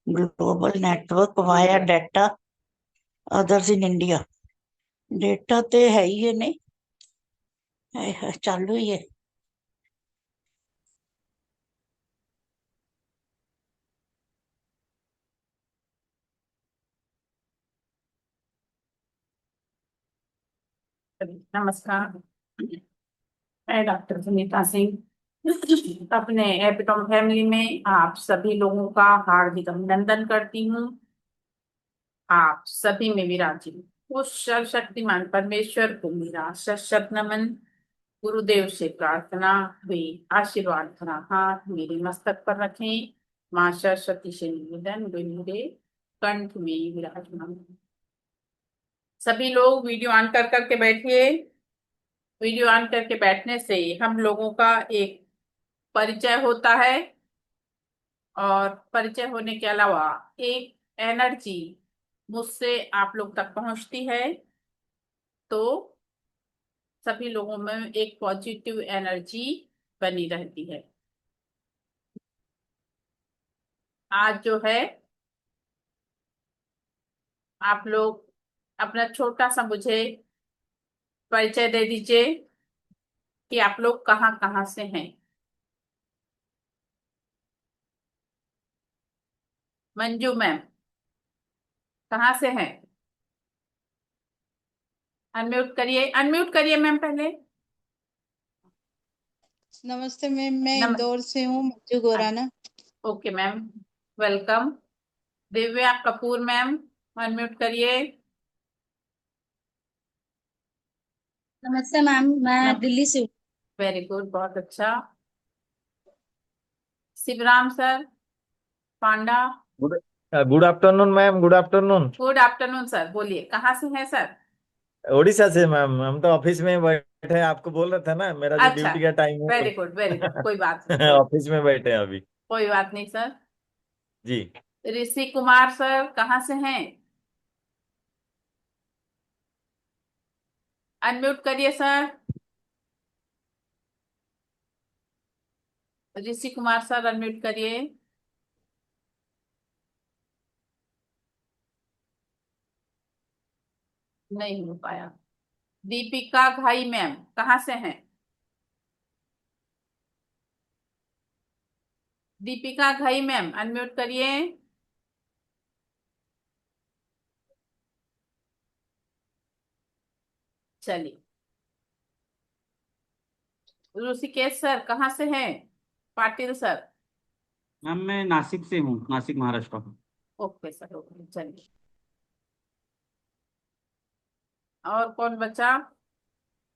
Global network via data others in India. Data तो है ही है नहीं। चालू ही है। नमस्कार। मैं डॉक्टर सुनीता सिंह अपने एपिटॉम फैमिली में आप सभी लोगों का हार्दिक अभिनंदन करती हूँ। आप सभी में विराजी उस सर्वशक्तिमान परमेश्वर को मेरा सशक्त नमन। गुरुदेव से प्रार्थना हुई, आशीर्वाद भरा हाथ मेरे मस्तक पर रखें। माँ सरस्वती से निवेदन, वे मेरे कंठ में विराजमान। सभी लोग वीडियो ऑन कर करके बैठिए। वीडियो ऑन करके बैठने से हम लोगों का एक परिचय होता है, और परिचय होने के अलावा एक एनर्जी मुझसे आप लोग तक पहुंचती है, तो सभी लोगों में एक पॉजिटिव एनर्जी बनी रहती है। आज जो है, आप लोग अपना छोटा सा मुझे परिचय दे दीजिए कि आप लोग कहाँ कहाँ से हैं। मंजू मैम कहाँ से हैं? अनम्यूट करिए मैम पहले। नमस्ते मैम, मैं नमस्ते। इंदौर से हूँ, मंजू गोराना। Okay ma'am, welcome. Divya Kapoor ma'am, unmute करिए। नमस्ते मैम, मैं दिल्ली से हूँ। वेरी गुड, बहुत अच्छा। Shivram sir Panda. Good good afternoon ma'am, good afternoon. Good afternoon sir, बोलिए कहाँ से हैं सर? उड़ीसा से मैम, हम तो ऑफिस में बैठे हैं, आपको बोल रहे थे ना मेरा जो अच्छा, ड्यूटी का टाइम है वेरी गुड वेरी गुड, कोई बात नहीं, तो ऑफिस में बैठे हैं अभी। कोई बात नहीं सर। जी। ऋषि कुमार सर कहाँ से हैं? अनम्यूट करिए sir. Rishi Kumar sir unmute करिए। नहीं हो पाया। दीपिका घाई मैम कहाँ से हैं? दीपिका घाई मैम अनम्यूट करिए। चलिए। ऋषिकेश सर कहाँ से हैं? पाटिल सर। मैम मैं नासिक से हूँ, Nashik Maharashtra. Okay sir, okay, चलिए। और कौन बचा?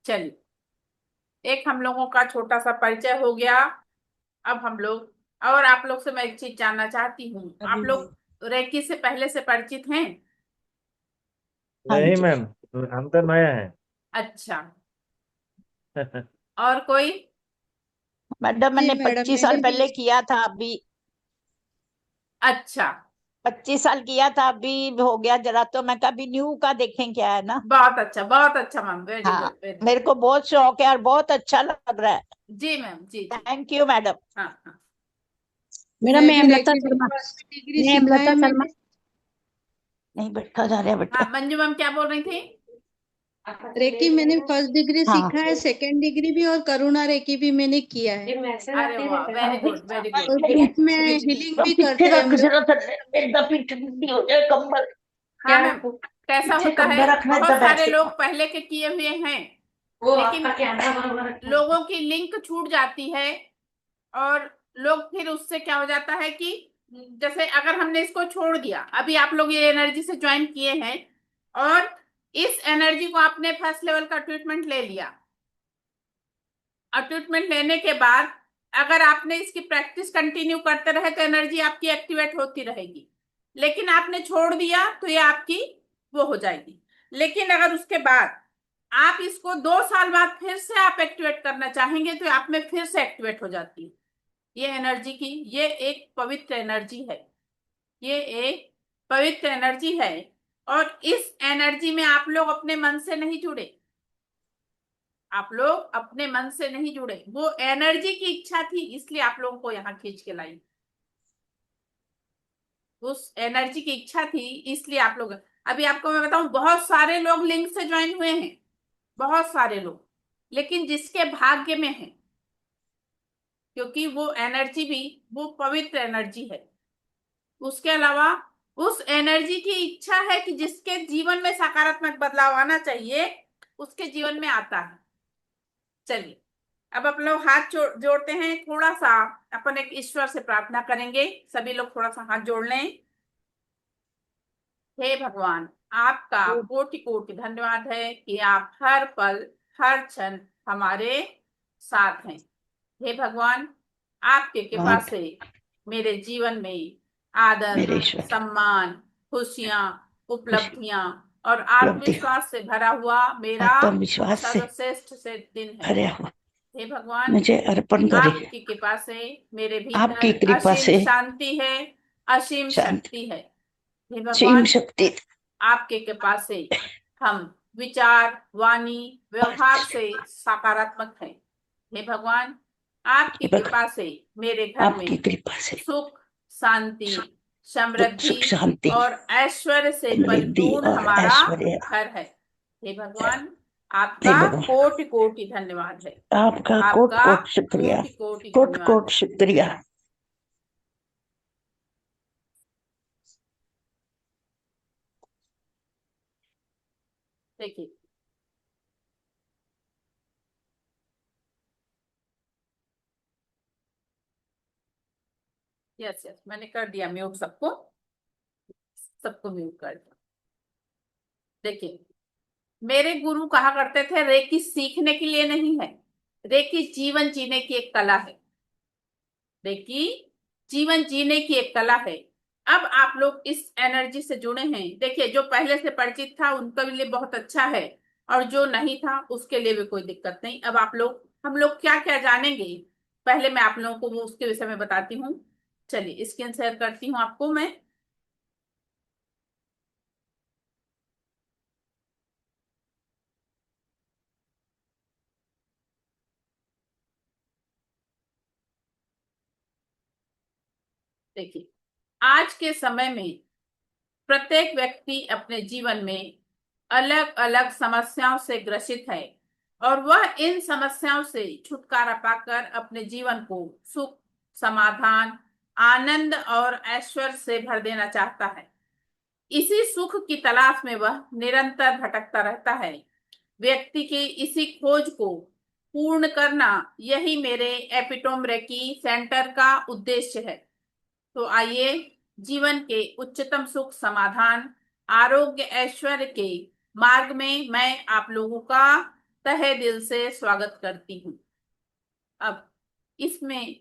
चलिए, एक हम लोगों का छोटा सा परिचय हो गया। अब हम लोग, और आप लोग से मैं एक चीज जानना चाहती हूँ, आप लोग रेकी से पहले से परिचित हैं? हाँ नहीं जी। मैम, हम तो नए हैं। अच्छा। और कोई? मैडम जी मैंने मैडम, 25 साल मैंने भी। पहले किया था, अभी अच्छा, 25 साल किया था, अभी हो गया जरा, तो मैं कभी न्यू का देखें क्या है ना। बहुत अच्छा मैम, वेरी हाँ, गुड वेरी मेरे गुड। को बहुत शौक है और बहुत अच्छा लग रहा है। जी मैम, जी जी। Thank you madam. हाँ हाँ। मेरा मैं मैं भी अमलता रेकी में शर्मा। फर्स्ट डिग्री मैं सीखा अमलता है शर्मा। मैंने। नहीं बैठा जा रहा हाँ, बेटा। मंजू मैम क्या बोल रही थी? रेकी मैंने फर्स्ट डिग्री हाँ। सीखा है, सेकंड डिग्री भी, और करुणा रेकी भी मैंने किया है। अरे वाह, वेरी गुड वेरी गुड। और ग्रुप में हीलिंग भी पीछे करते हैं रख हम लोग। जरा थल्ले, एकदम पीठ ठंडी हो जाए कंबल। हाँ क्या मैम, कैसा पीछे होता है, कंबल रखना, बहुत एकदम बैठ सारे के लोग खाओ। पहले के किए हुए हैं, वो लेकिन आपका कैमरा बराबर रखना। लोगों की लिंक छूट जाती है, और लोग फिर उससे क्या हो जाता है कि जैसे अगर हमने इसको छोड़ दिया, अभी आप लोग ये एनर्जी से ज्वाइन किए हैं, और इस एनर्जी को आपने फर्स्ट लेवल का ट्रीटमेंट ले लिया, और ट्रीटमेंट लेने के बाद अगर आपने इसकी प्रैक्टिस कंटिन्यू करते रहे तो एनर्जी आपकी एक्टिवेट होती रहेगी। लेकिन आपने छोड़ दिया तो ये आपकी वो हो जाएगी। लेकिन अगर उसके बाद आप इसको 2 साल बाद फिर से आप एक्टिवेट करना चाहेंगे तो आप में फिर से एक्टिवेट हो जाती है ये एनर्जी की। ये एक पवित्र एनर्जी है, ये एक पवित्र एनर्जी है। और इस एनर्जी में आप लोग अपने मन से नहीं जुड़े, आप लोग अपने मन से नहीं जुड़े, वो एनर्जी की इच्छा थी, इसलिए आप लोगों को यहाँ खींच के लाई। उस एनर्जी की इच्छा थी, इसलिए आप लोग, अभी आपको मैं बताऊं, बहुत सारे लोग लिंक से ज्वाइन हुए हैं, बहुत सारे लोग, लेकिन जिसके भाग्य में है, क्योंकि वो एनर्जी भी वो पवित्र एनर्जी है। उसके अलावा उस एनर्जी की इच्छा है कि जिसके जीवन में सकारात्मक बदलाव आना चाहिए, उसके जीवन में आता है। चलिए, अब आप लोग हाथ जोड़ते हैं, थोड़ा सा अपन एक ईश्वर से प्रार्थना करेंगे। सभी लोग थोड़ा सा हाथ जोड़ लें। हे भगवान, आपका कोटि कोटि धन्यवाद है कि आप हर पल हर क्षण हमारे साथ हैं। हे भगवान, आपके कृपा से मेरे जीवन में आदर, मेरे ईश्वर सम्मान, खुशियां, खुशी उपलब्धियां और उपलब्धि आत्मविश्वास से भरा हुआ मेरा आत्मविश्वास से सर्वश्रेष्ठ से दिन है। भरे हुआ हे भगवान, मुझे अर्पण करे। आपकी कृपा से मेरे आपकी भीतर कृपा असीम से शांति है, असीम शांति शक्ति है। हे सीम भगवान, शक्ति आपके कृपा से हम विचार, वाणी, और व्यवहार से सकारात्मक हैं। हे भगवान, आपकी कृपा से मेरे घर आपकी में कृपा से सुख, शांति, समृद्धि सुख शांति और ऐश्वर्य से समृद्धि परिपूर्ण और हमारा ऐश्वर्य। घर है। हे भगवान, हे आपका भगवान, कोटि कोटि धन्यवाद है। आपका कोट आपका कोट शुक्रिया, कोटि कोटि कोट धन्यवाद कोट है। शुक्रिया। देखिए, यस यस, मैंने कर दिया म्यूट सबको, सबको म्यूट कर दिया। देखिए, मेरे गुरु कहा करते थे, रेकी सीखने के लिए नहीं है, रेकी जीवन जीने की एक कला है। रेकी जीवन जीने की एक कला है। अब आप लोग इस एनर्जी से जुड़े हैं। देखिए, जो पहले से परिचित था उनके लिए बहुत अच्छा है, और जो नहीं था उसके लिए भी कोई दिक्कत नहीं। अब आप लोग, हम लोग क्या क्या जानेंगे, पहले मैं आप लोगों को वो उसके विषय में बताती हूँ। चलिए, स्क्रीन शेयर करती हूँ आपको मैं। देखिए, आज के समय में प्रत्येक व्यक्ति अपने जीवन में अलग अलग समस्याओं से ग्रसित है, और वह इन समस्याओं से छुटकारा पाकर अपने जीवन को सुख, समाधान, आनंद और ऐश्वर्य से भर देना चाहता है। इसी सुख की तलाश में वह निरंतर भटकता रहता है। व्यक्ति की इसी खोज को पूर्ण करना, यही मेरे एपिटोम रेकी सेंटर का उद्देश्य है। तो आइए, जीवन के उच्चतम सुख, समाधान, आरोग्य, ऐश्वर्य के मार्ग में मैं आप लोगों का तहे दिल से स्वागत करती हूँ। अब इसमें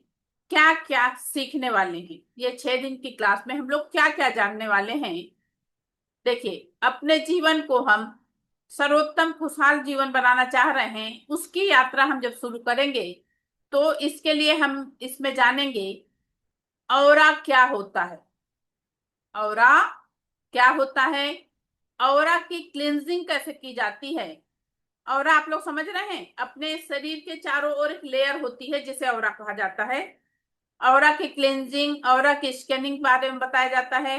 क्या क्या सीखने वाले हैं, ये 6 दिन की क्लास में हम लोग क्या क्या जानने वाले हैं। देखिए, अपने जीवन को हम सर्वोत्तम खुशहाल जीवन बनाना चाह रहे हैं, उसकी यात्रा हम जब शुरू करेंगे तो इसके लिए हम इसमें जानेंगे ऑरा क्या होता है। ऑरा क्या होता है, ऑरा की क्लींजिंग कैसे की जाती है। ऑरा आप लोग समझ रहे हैं, अपने शरीर के चारों ओर एक लेयर होती है जिसे ऑरा कहा जाता है। ऑरा की क्लींजिंग, ऑरा की स्कैनिंग बारे में बताया जाता है।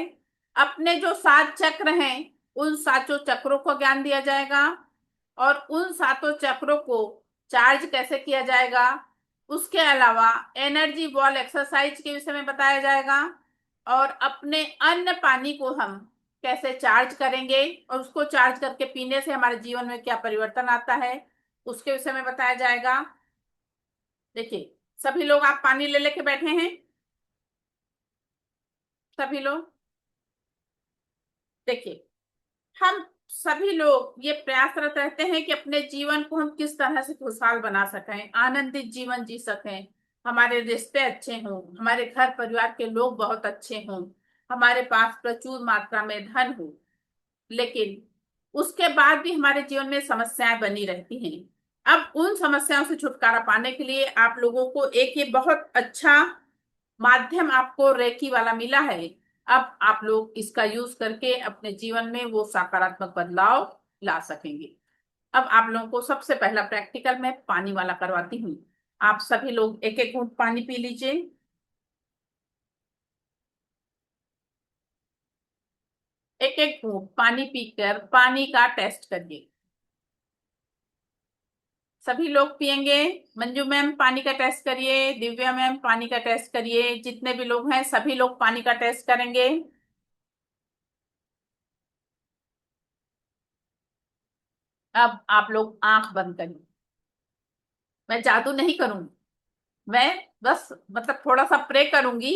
अपने जो 7 चक्र हैं, उन 7 चक्रों को ज्ञान दिया जाएगा, और उन 7 चक्रों को चार्ज कैसे किया जाएगा। उसके अलावा एनर्जी बॉल एक्सरसाइज के विषय में बताया जाएगा, और अपने अन्न पानी को हम कैसे चार्ज करेंगे, और उसको चार्ज करके पीने से हमारे जीवन में क्या परिवर्तन आता है, उसके विषय में बताया जाएगा। देखिए, सभी लोग आप पानी ले लेके बैठे हैं, सभी लोग। देखिए, हम सभी लोग ये प्रयासरत रहते हैं कि अपने जीवन को हम किस तरह से खुशहाल बना सकें, आनंदित जीवन जी सकें, हमारे रिश्ते अच्छे हों, हमारे घर परिवार के लोग बहुत अच्छे हों, हमारे पास प्रचुर मात्रा में धन हो। लेकिन उसके बाद भी हमारे जीवन में समस्याएं बनी रहती हैं। अब उन समस्याओं से छुटकारा पाने के लिए आप लोगों को एक ये बहुत अच्छा माध्यम आपको रेकी वाला मिला है। अब आप लोग इसका यूज करके अपने जीवन में वो सकारात्मक बदलाव ला सकेंगे। अब आप लोगों को सबसे पहला प्रैक्टिकल मैं पानी वाला करवाती हूँ। आप सभी लोग एक एक घूंट पानी पी लीजिए। एक एक घूंट पानी पीकर पानी का टेस्ट करिए। सभी लोग पियेंगे। मंजू मैम पानी का टेस्ट करिए, दिव्या मैम पानी का टेस्ट करिए, जितने भी लोग हैं सभी लोग पानी का टेस्ट करेंगे। अब आप लोग आंख बंद करिए। मैं जादू नहीं करूंगी, मैं बस मतलब थोड़ा सा प्रे करूंगी,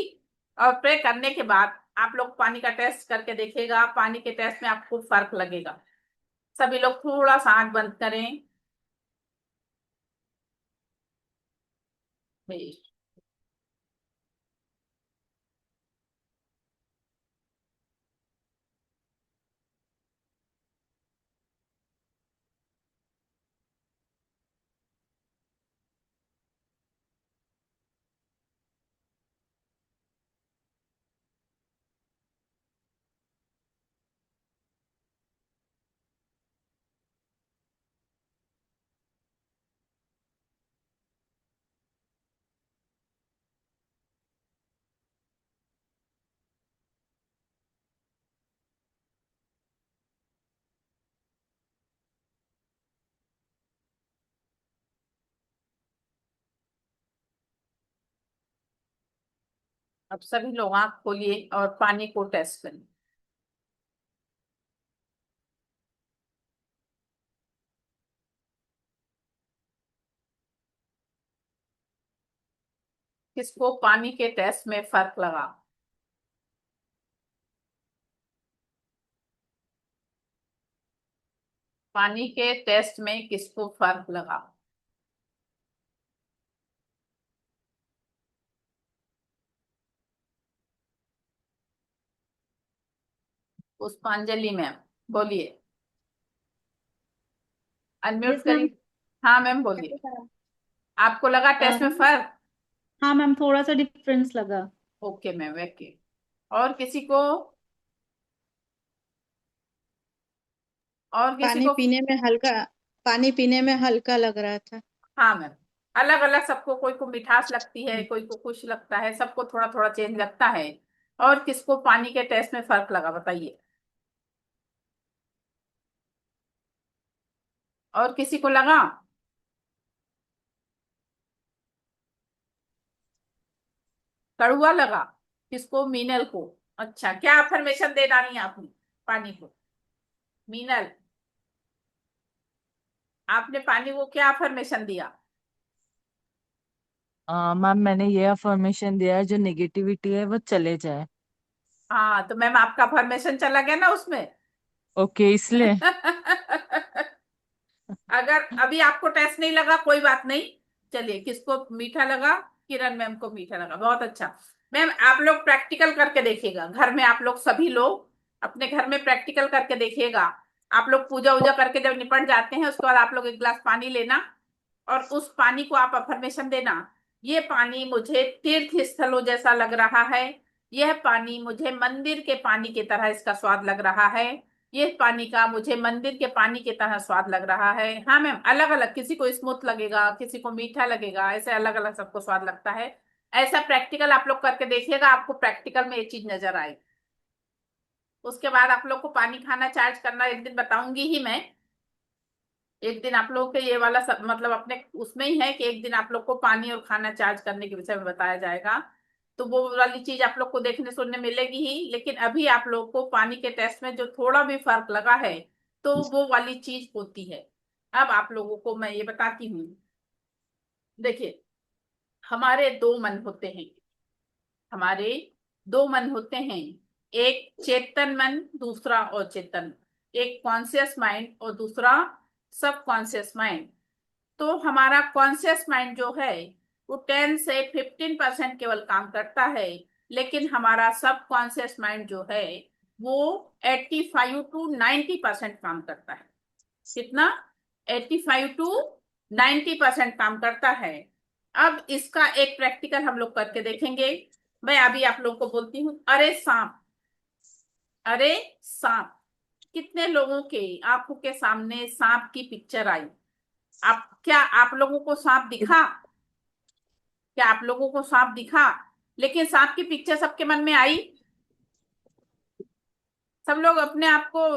और प्रे करने के बाद आप लोग पानी का टेस्ट करके देखिएगा। पानी के टेस्ट में आपको फर्क लगेगा। सभी लोग थोड़ा सा आंख बंद करें। अब सभी लोग आंख खोलिए और पानी को टेस्ट करें। किसको पानी के टेस्ट में फर्क लगा? पानी के टेस्ट में किसको फर्क लगा? पुष्पांजलि मैम बोलिए, अनम्यूट यस मैम। करिए। हाँ मैम बोलिए। आपको लगा टेस्ट में फर्क? हाँ मैम, थोड़ा सा डिफरेंस लगा। Okay ma'am, okay. और किसी को? और किसी पानी को? पीने में हल्का, पानी पीने में हल्का लग रहा था। हाँ मैम, अलग अलग सबको, कोई को मिठास लगती है, कोई को कुछ लगता है, सबको थोड़ा थोड़ा चेंज लगता है। और किसको पानी के टेस्ट में फर्क लगा बताइए? और किसी को लगा? कड़ुआ लगा? किसको? मीनल को। अच्छा, क्या अफर्मेशन दे डाली आपने पानी को? मीनल, आपने पानी को क्या अफर्मेशन दिया? मैम मैंने ये अफर्मेशन दिया है जो नेगेटिविटी है वो चले जाए। हाँ तो मैम आपका अफर्मेशन चला गया ना उसमें। ओके इसलिए। अगर अभी आपको टेस्ट नहीं लगा कोई बात नहीं। चलिए, किसको मीठा लगा? किरण मैम को मीठा लगा, बहुत अच्छा। मैम आप लोग प्रैक्टिकल करके देखिएगा घर में, आप लोग सभी लोग अपने घर में प्रैक्टिकल करके देखिएगा। आप लोग पूजा वूजा करके जब निपट जाते हैं उसके बाद आप लोग एक गिलास पानी लेना, और उस पानी को आप अफर्मेशन देना। ये पानी मुझे तीर्थ स्थलों जैसा लग रहा है। यह पानी मुझे मंदिर के पानी की तरह इसका स्वाद लग रहा है। ये पानी का मुझे मंदिर के पानी की तरह स्वाद लग रहा है। हाँ मैम, अलग अलग, किसी को स्मूथ लगेगा, किसी को मीठा लगेगा, ऐसे अलग अलग सबको स्वाद लगता है। ऐसा प्रैक्टिकल आप लोग करके देखिएगा, आपको प्रैक्टिकल में ये चीज नजर आएगी। उसके बाद आप लोग को पानी खाना चार्ज करना एक दिन बताऊंगी ही मैं। एक दिन आप लोगों के ये वाला सब मतलब अपने उसमें ही है कि एक दिन आप लोग को पानी और खाना चार्ज करने के विषय में बताया जाएगा। तो वो वाली चीज आप लोग को देखने सुनने मिलेगी ही, लेकिन अभी आप लोग को पानी के टेस्ट में जो थोड़ा भी फर्क लगा है तो वो वाली चीज होती है। अब आप लोगों को मैं ये बताती हूँ। देखिए, हमारे दो मन होते हैं। हमारे दो मन होते हैं, एक चेतन मन, दूसरा अचेतन। एक कॉन्शियस माइंड और दूसरा सब कॉन्शियस माइंड। तो हमारा कॉन्शियस माइंड जो है वो 10 से 15% केवल काम करता है, लेकिन हमारा सब कॉन्शियस माइंड जो है वो 85 to 90% काम करता है। कितना? 85 to 90% काम करता है। अब इसका एक प्रैक्टिकल हम लोग करके देखेंगे। मैं अभी आप लोगों को बोलती हूँ, अरे सांप, अरे सांप। कितने लोगों के आंखों के सामने सांप की पिक्चर आई? आप लोगों को सांप दिखा? क्या आप लोगों को सांप दिखा? लेकिन सांप की पिक्चर सबके मन में आई? सब लोग अपने आप को,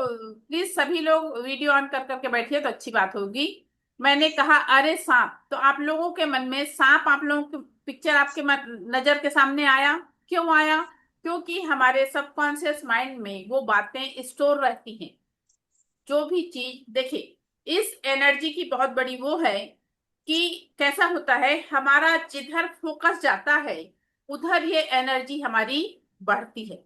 प्लीज सभी लोग वीडियो ऑन कर करके बैठिए तो अच्छी बात होगी। मैंने कहा अरे सांप, तो आप लोगों के मन में सांप, आप लोगों की पिक्चर आपके नजर के सामने आया। क्यों आया? क्योंकि हमारे सबकॉन्शियस माइंड में वो बातें स्टोर रहती हैं। जो भी चीज देखिए, इस एनर्जी की बहुत बड़ी वो है कि कैसा होता है, हमारा जिधर फोकस जाता है उधर ये एनर्जी हमारी बढ़ती है।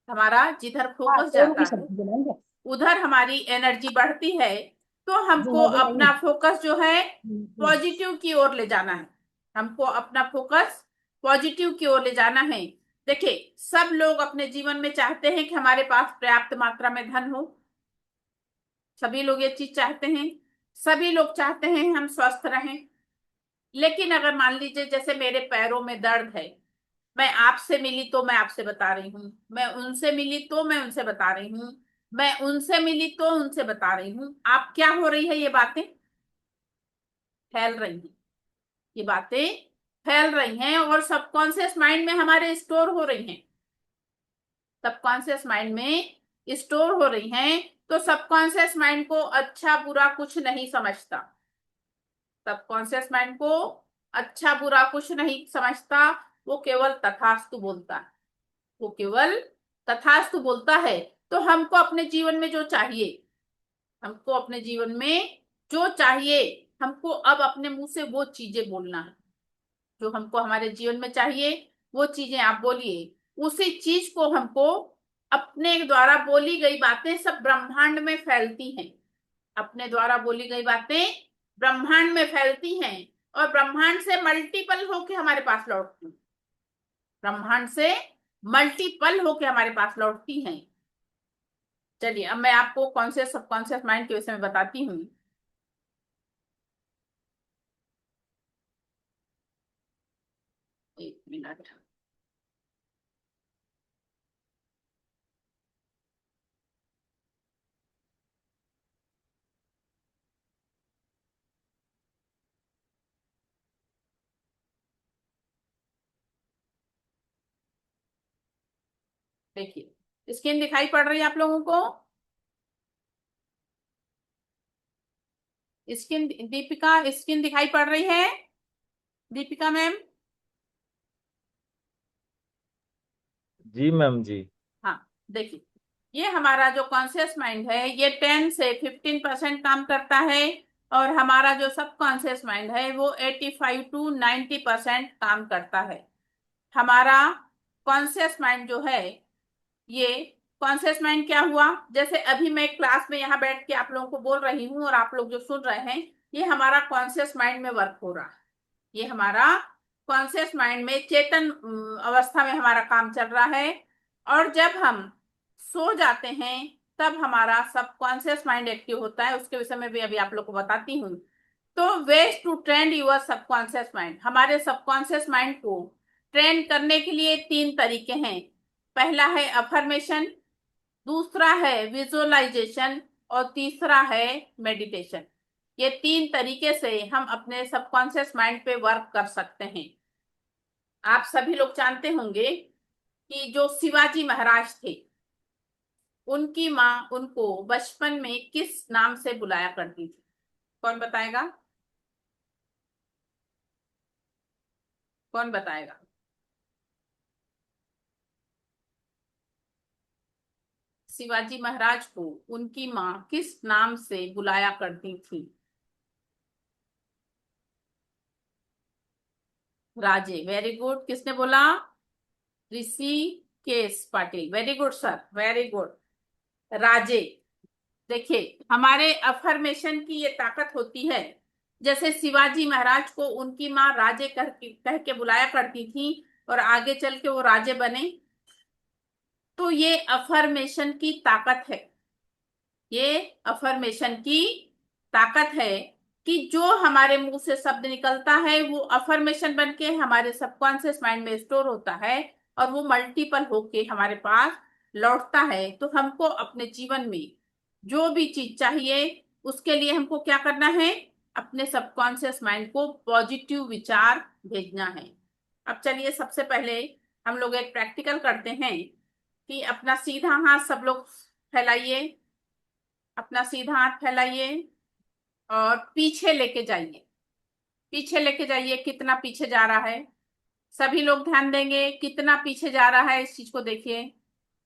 हमारा जिधर फोकस जाता है उधर हमारी एनर्जी बढ़ती है। तो हमको अपना फोकस जो है पॉजिटिव की ओर ले जाना है। हमको अपना फोकस पॉजिटिव की ओर ले जाना है। देखिए, सब लोग अपने जीवन में चाहते हैं कि हमारे पास पर्याप्त मात्रा में धन हो। सभी लोग ये चीज चाहते हैं। सभी लोग चाहते हैं हम स्वस्थ रहें। लेकिन अगर मान लीजिए जैसे मेरे पैरों में दर्द है, मैं आपसे मिली तो मैं आपसे बता रही हूँ, मैं उनसे मिली तो मैं उनसे बता रही हूँ, मैं उनसे मिली तो उनसे बता रही हूँ, आप क्या हो रही है, ये बातें फैल रही हैं। ये बातें फैल रही हैं और सबकॉन्शियस माइंड में हमारे स्टोर हो रही हैं। सबकॉन्शियस माइंड में स्टोर हो रही हैं। तो सबकॉन्शियस माइंड को अच्छा बुरा कुछ नहीं समझता। सबकॉन्शियस माइंड को अच्छा बुरा कुछ नहीं समझता। वो केवल तथास्तु बोलता है। वो केवल तथास्तु बोलता है। तो हमको अपने जीवन में जो चाहिए, हमको अपने जीवन में जो चाहिए, हमको अब अपने मुंह से वो चीजें बोलना है। जो हमको हमारे जीवन में चाहिए वो चीजें आप बोलिए। उसी चीज को हमको, अपने द्वारा बोली गई बातें सब ब्रह्मांड में फैलती हैं। अपने द्वारा बोली गई बातें ब्रह्मांड में फैलती हैं और ब्रह्मांड से मल्टीपल होके हमारे पास लौटती हैं। ब्रह्मांड से मल्टीपल होके हमारे पास लौटती हैं। चलिए, अब मैं आपको कॉन्शियस सबकॉन्शियस माइंड के विषय में बताती हूँ। एक मिनट। देखिए, स्क्रीन दिखाई पड़ रही है आप लोगों को? स्क्रीन, दीपिका, स्क्रीन दिखाई पड़ रही है? दीपिका मैम? जी मैम जी। हाँ, देखिए, ये हमारा जो कॉन्शियस माइंड है ये 10 से 15% काम करता है और हमारा जो सबकॉन्शियस माइंड है वो 85 टू 90% काम करता है। हमारा कॉन्शियस माइंड जो है, ये कॉन्शियस माइंड क्या हुआ, जैसे अभी मैं क्लास में यहाँ बैठ के आप लोगों को बोल रही हूँ और आप लोग जो सुन रहे हैं, ये हमारा कॉन्शियस माइंड में वर्क हो रहा है। ये हमारा कॉन्शियस माइंड में चेतन अवस्था में हमारा काम चल रहा है। और जब हम सो जाते हैं तब हमारा सबकॉन्शियस माइंड एक्टिव होता है। उसके विषय में भी अभी आप लोग को बताती हूँ। तो ways to trend your subconscious mind, हमारे सबकॉन्शियस माइंड को ट्रेन करने के लिए 3 तरीके हैं। पहला है अफर्मेशन, दूसरा है विजुअलाइजेशन और तीसरा है मेडिटेशन। ये 3 तरीके से हम अपने सबकॉन्शियस माइंड पे वर्क कर सकते हैं। आप सभी लोग जानते होंगे कि जो शिवाजी महाराज थे, उनकी माँ उनको बचपन में किस नाम से बुलाया करती थी? कौन बताएगा? कौन बताएगा? शिवाजी महाराज को उनकी माँ किस नाम से बुलाया करती थी? राजे। Very good. किसने बोला? Rishikesh Patil. Very good sir, very good. Raje. देखिए, हमारे अफर्मेशन की ये ताकत होती है। जैसे शिवाजी महाराज को उनकी माँ राजे कह के बुलाया करती थी और आगे चल के वो राजे बने। तो ये अफर्मेशन की ताकत है। ये अफर्मेशन की ताकत है कि जो हमारे मुंह से शब्द निकलता है वो अफर्मेशन बन के हमारे सबकॉन्शियस माइंड में स्टोर होता है और वो मल्टीपल होके हमारे पास लौटता है। तो हमको अपने जीवन में जो भी चीज चाहिए उसके लिए हमको क्या करना है? अपने सबकॉन्शियस माइंड को पॉजिटिव विचार भेजना है। अब चलिए, सबसे पहले हम लोग एक प्रैक्टिकल करते हैं कि अपना सीधा हाथ सब लोग फैलाइए, अपना सीधा हाथ फैलाइए और पीछे लेके जाइए। पीछे लेके जाइए, कितना पीछे जा रहा है। सभी लोग ध्यान देंगे कितना पीछे जा रहा है, इस चीज को देखिए।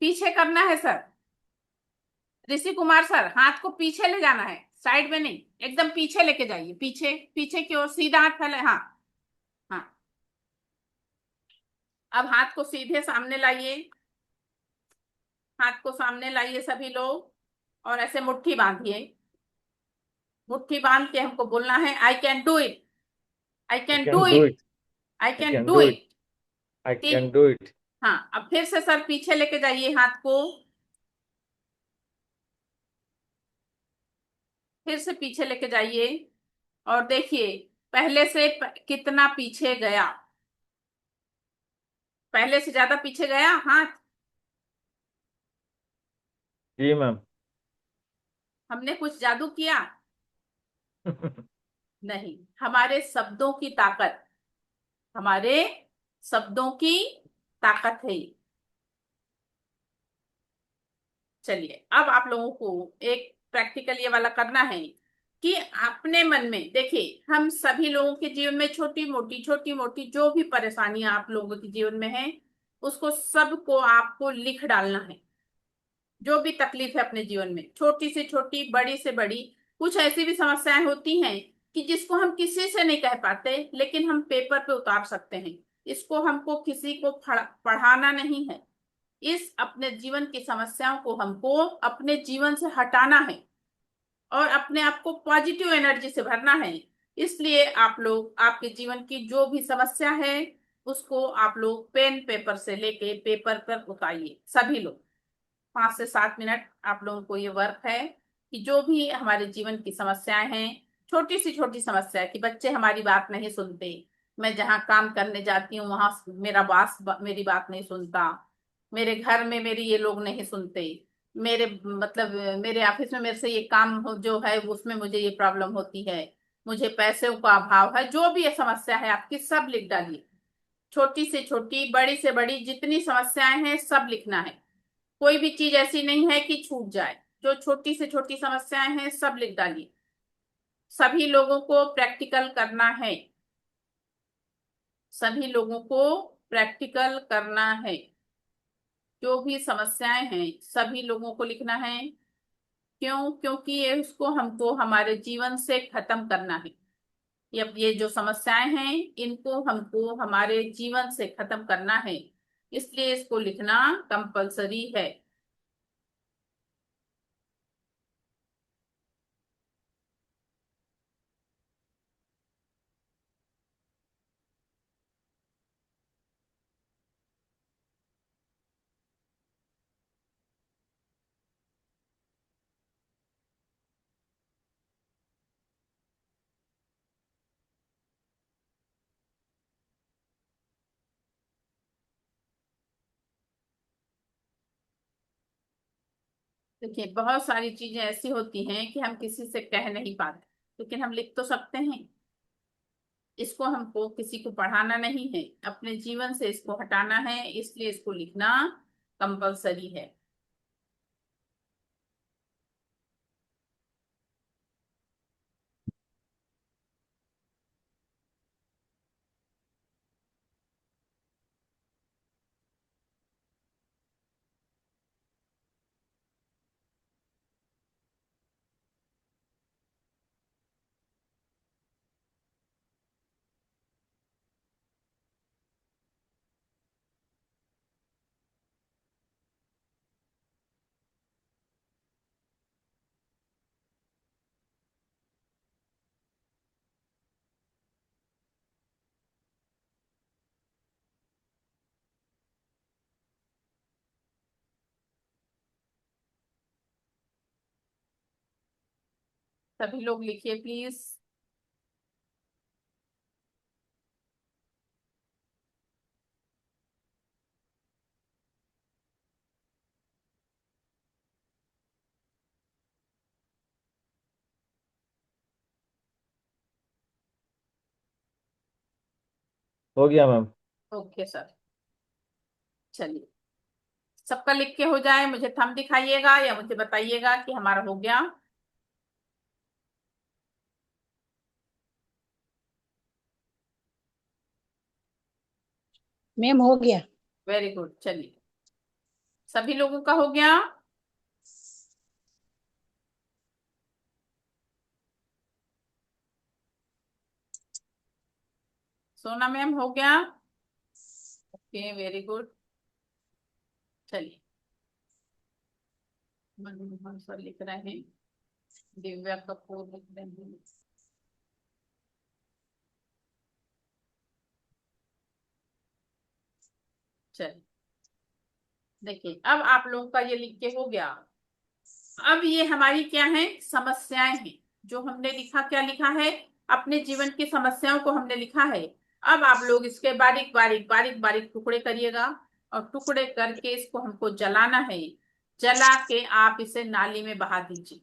पीछे करना है सर। ऋषि कुमार सर, हाथ को पीछे ले जाना है, साइड में नहीं, एकदम पीछे लेके जाइए। पीछे, पीछे की ओर सीधा हाथ फैलाए। हाँ हाँ। अब हाथ को सीधे सामने लाइए। हाथ को सामने लाइए सभी लोग, और ऐसे मुट्ठी बांधिए। मुट्ठी बांध के हमको बोलना है, I can do it, I I can do can do it, it. I I can can do do it. It. I ठीक। can do it. हाँ, अब फिर से सर पीछे लेके जाइए हाथ को। फिर से पीछे लेके जाइए और देखिए पहले से कितना पीछे गया। पहले से ज्यादा पीछे गया हाथ। जी मैम। हमने कुछ जादू किया? नहीं, हमारे शब्दों की ताकत, हमारे शब्दों की ताकत है ये। चलिए, अब आप लोगों को एक प्रैक्टिकल ये वाला करना है कि अपने मन में देखिए, हम सभी लोगों के जीवन में छोटी मोटी जो भी परेशानियां आप लोगों के जीवन में है, उसको सबको आपको लिख डालना है। जो भी तकलीफ है अपने जीवन में, छोटी से छोटी, बड़ी से बड़ी, कुछ ऐसी भी समस्याएं होती हैं कि जिसको हम किसी से नहीं कह पाते, लेकिन हम पेपर पे उतार सकते हैं। इसको हमको किसी को पढ़ाना नहीं है। इस अपने जीवन की समस्याओं को हमको अपने जीवन से हटाना है और अपने आप को पॉजिटिव एनर्जी से भरना है। इसलिए आप लोग आपके जीवन की जो भी समस्या है, उसको आप लोग पेन पेपर से लेके पेपर पर उतारिए सभी लोग। 5 से 7 मिनट आप लोगों को ये वर्क है कि जो भी हमारे जीवन की समस्याएं हैं, छोटी सी छोटी समस्या है कि बच्चे हमारी बात नहीं सुनते, मैं जहाँ काम करने जाती हूँ वहां मेरा बॉस मेरी बात नहीं सुनता, मेरे घर में मेरी ये लोग नहीं सुनते, मेरे मतलब मेरे ऑफिस में मेरे से ये काम जो है उसमें मुझे ये प्रॉब्लम होती है, मुझे पैसों का अभाव है, जो भी ये समस्या है आपकी सब लिख डालिए। छोटी से छोटी, बड़ी से बड़ी, जितनी समस्याएं हैं सब लिखना है। कोई भी चीज ऐसी नहीं है कि छूट जाए। जो छोटी से छोटी समस्याएं हैं सब लिख डालिए। सभी लोगों को प्रैक्टिकल करना है। सभी लोगों को प्रैक्टिकल करना है। जो भी समस्याएं हैं सभी लोगों को लिखना है। क्यों? क्योंकि ये उसको हमको हमारे जीवन से खत्म करना है। ये जो समस्याएं हैं इनको हमको हमारे जीवन से खत्म करना है, इसलिए इसको लिखना कंपलसरी है। देखिए, बहुत सारी चीजें ऐसी होती हैं कि हम किसी से कह नहीं पाते, लेकिन हम लिख तो सकते हैं। इसको हमको किसी को पढ़ाना नहीं है, अपने जीवन से इसको हटाना है, इसलिए इसको लिखना कंपलसरी है। सभी लोग लिखिए प्लीज। हो गया मैम। ओके सर, चलिए। सबका लिख के हो जाए, मुझे थंब दिखाइएगा या मुझे बताइएगा कि हमारा हो गया। मैम हो गया। वेरी गुड, चलिए सभी लोगों का हो गया। सोना मैम हो गया? Okay, very good. चलिए, मनमोहन सर लिख रहे हैं, दिव्या कपूर लिख रहे हैं। चलिए देखिए, अब आप लोगों का ये लिख के हो गया। अब ये हमारी क्या है, समस्याएं हैं जो हमने लिखा। क्या लिखा है? अपने जीवन की समस्याओं को हमने लिखा है। अब आप लोग इसके बारीक बारीक बारीक बारीक टुकड़े करिएगा और टुकड़े करके इसको हमको जलाना है। जला के आप इसे नाली में बहा दीजिए।